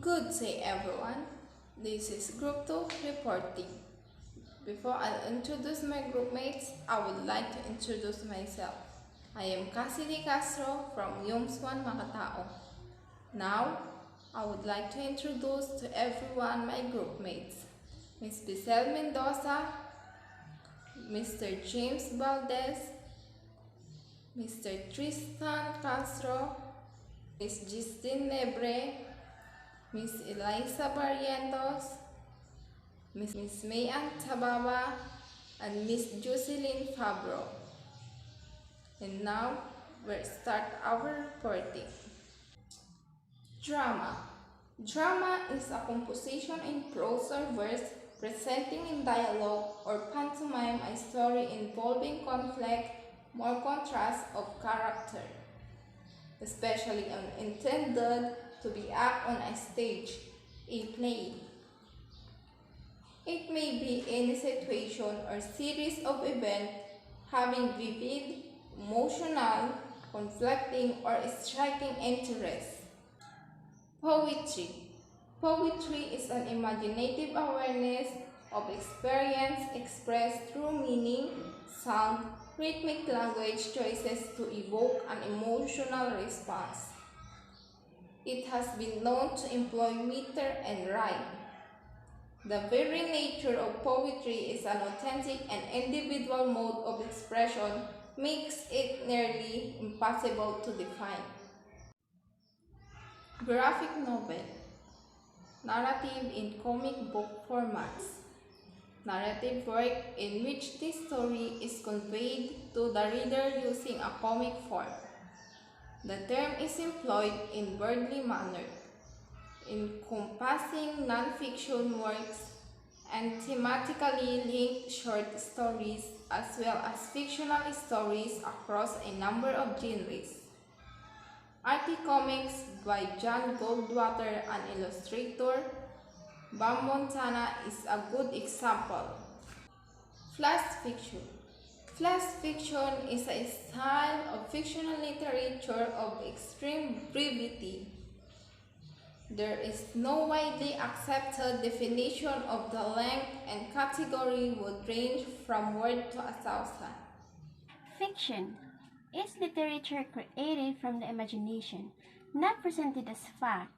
Good day everyone. This is Group 2 reporting. Before I introduce my group mates, I would like to introduce myself. I am Cassidy Castro from HUMSS 1 Makatao. Now, I would like to introduce to everyone my group mates. Ms. Bisel Mendoza, Mr. James Valdez, Mr. Tristan Castro, Ms. Justine Nebre, Ms. Eliza Barrientos, Miss Mayan Tababa, and Miss Jocelyn Fabro. And now, we'll start our reporting. Drama. Drama is a composition in prose or verse presenting in dialogue or pantomime a story involving conflict, more contrast of character, especially intended to be acted on a stage, a play. It may be any situation or series of events having vivid, emotional, conflicting, or striking interest. Poetry. Poetry is an imaginative awareness of experience expressed through meaning, sound, rhythmic language choices to evoke an emotional response. It has been known to employ meter and rhyme. The very nature of poetry is an authentic and individual mode of expression makes it nearly impossible to define. Graphic novel. Narrative in comic book formats. Narrative work in which the story is conveyed to the reader using a comic form. The term is employed in wordly manner, encompassing non-fiction works and thematically linked short stories as well as fictional stories across a number of genres. Arty Comics by John Goldwater, an illustrator, Bam Montana is a good example. Flash fiction. Flash fiction is a style of fictional literature of extreme brevity. There is no widely accepted definition of the length, and category would range from word to 1,000. Fiction is literature created from the imagination, not presented as fact,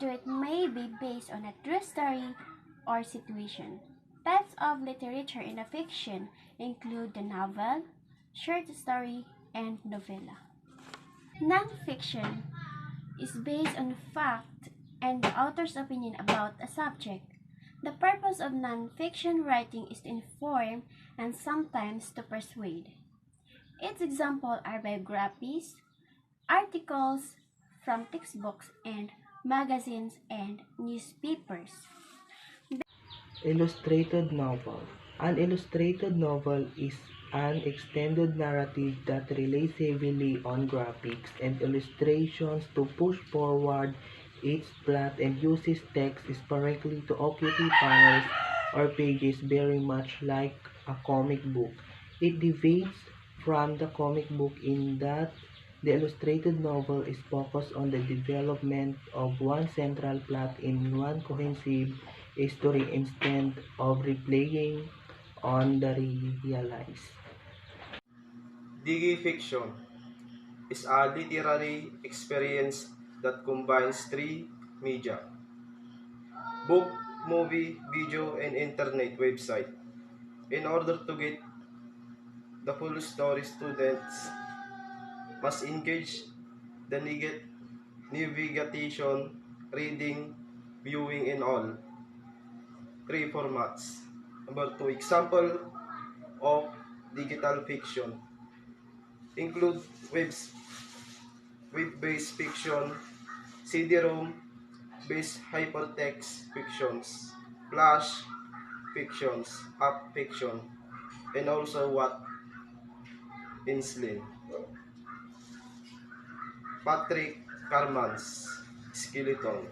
though it may be based on a true story or situation. Types of literature in a fiction include the novel, short story, and novella. Nonfiction is based on fact and the author's opinion about a subject. The purpose of nonfiction writing is to inform and sometimes to persuade. Its examples are biographies, articles from textbooks and magazines and newspapers. Illustrated novel. An illustrated novel is an extended narrative that relies heavily on graphics and illustrations to push forward its plot and uses text sparingly to occupy panels or pages very much like a comic book. It deviates from the comic book in that the illustrated novel is focused on the development of one central plot in one cohesive story instead of replaying on the realized. Digifiction is a literary experience that combines three media: book, movie, video, and internet website. In order to get the full story, students must engage the navigation, reading, viewing in all three formats. Number two, example of digital fiction include web-based fiction, CD-ROM based hypertext fictions, flash fictions, app fiction, and also what Inslin. Patrick Carman's Skeleton.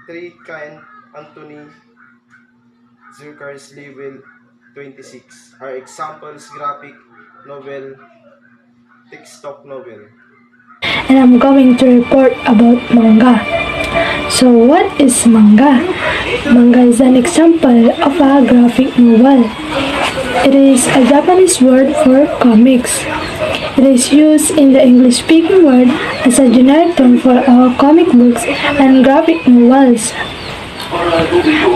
3 Kent Anthony Zucker's Level 26 are examples graphic novel, textbook novel. and I'm going to report about manga. So what is manga? Manga is an example of a graphic novel. It is a Japanese word for comics. It is used in the English-speaking world as a generic term for all comic books and graphic novels.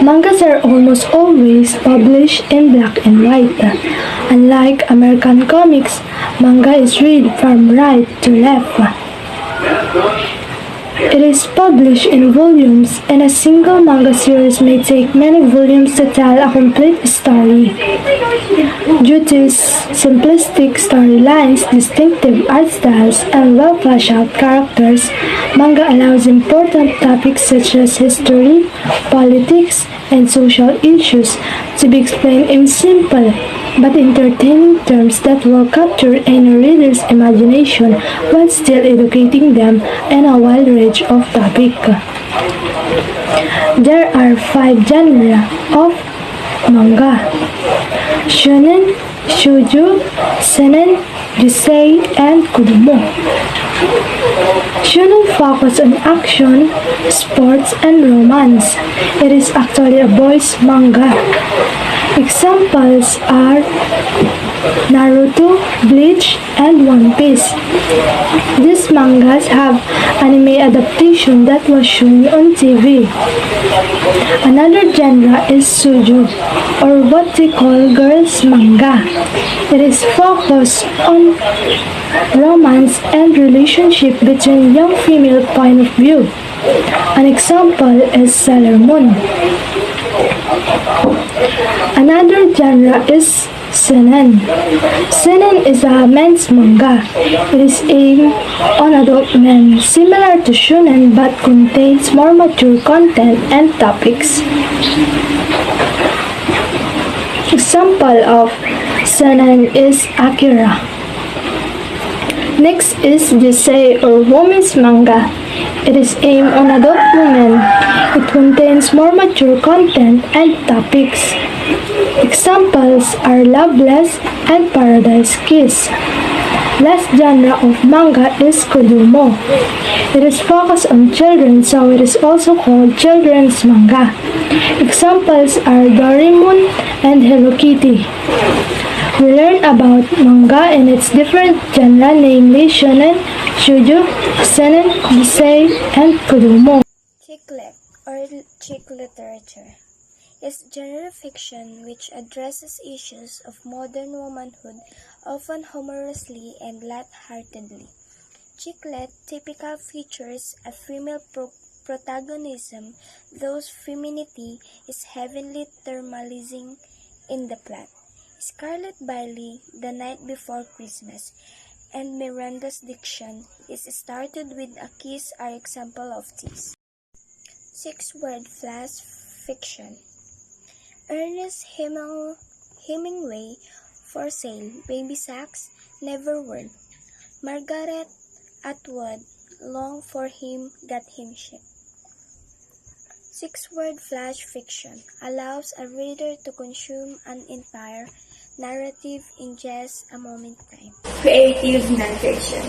Mangas are almost always published in black and white. Unlike American comics, manga is read from right to left. It is published in volumes, and a single manga series may take many volumes to tell a complete story. Due to simplistic storylines, distinctive art styles, and well-fleshed-out characters, manga allows important topics such as history, politics, and social issues to be explained in simple but entertaining terms that will capture any reader's imagination while still educating them in a wide range of topics. There are 5 genres of manga: shonen, shoujo, seinen, josei, and kurumo. Shonen focuses on action, sports, and romance. It is actually a boys' manga. Examples are Naruto, Bleach, and One Piece. These mangas have anime adaptation that was shown on TV. Another genre is shoujo, or what they call girls' manga. It is focused on romance and relationship between young female point of view. An example is Sailor Moon. Another genre is seinen. Seinen is a men's manga. It is aimed on adult men, similar to shonen but contains more mature content and topics. Example of seinen is Akira. Next is josei, or women's manga. It is aimed on adult women. It contains more mature content and topics. Examples are Loveless and Paradise Kiss. Last genre of manga is kurumo. It is focused on children, so it is also called children's manga. Examples are Doraemon and Hello Kitty. We learn about manga in its different genre, namely shonen, shoujo, seinen, josei, and kurumo. Chick lit, or chick literature, is genre fiction which addresses issues of modern womanhood, often humorously and light-heartedly. Chick lit typically features a female protagonism, though femininity is heavily thermalizing in the plot. Scarlet Bailey, The Night Before Christmas, and Miranda's diction is started with a kiss are example of this. 6-word flash fiction. Ernest Hemingway, For Sale, Baby Sacks, Never World. Margaret Atwood, Long for Him, Got Him Ship. 6-word flash fiction allows a reader to consume an entire narrative in just a moment time. Creative nonfiction.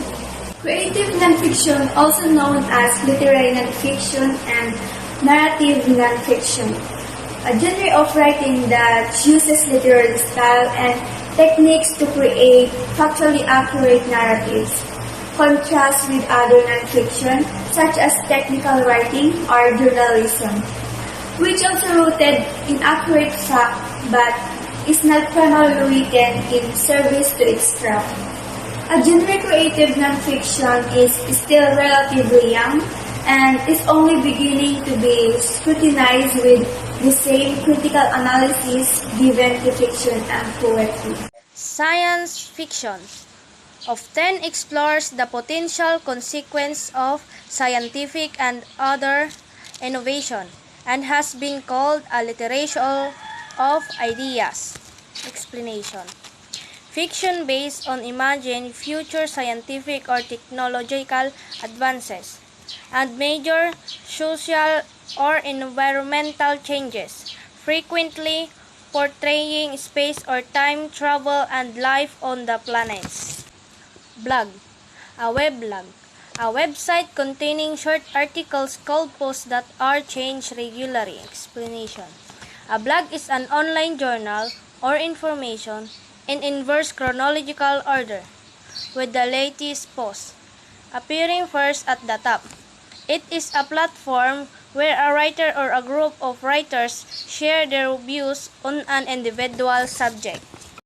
Creative nonfiction, also known as literary nonfiction and narrative nonfiction, a genre of writing that uses literary style and techniques to create factually accurate narratives. Contrast with other nonfiction, such as technical writing or journalism, which also rooted in accurate fact but is not primarily written in service to its craft. A genre creative nonfiction is still relatively young and is only beginning to be scrutinized with the same critical analysis given to fiction and poetry. Science fiction often explores the potential consequence of scientific and other innovation and has been called a literature of ideas. Explanation. Fiction based on imagined future scientific or technological advances and major social or environmental changes, frequently portraying space or time travel and life on the planets. Blog. A weblog. A website containing short articles called posts that are changed regularly. Explanation. A blog is an online journal or information in inverse chronological order, with the latest post appearing first at the top. It is a platform where a writer or a group of writers share their views on an individual subject.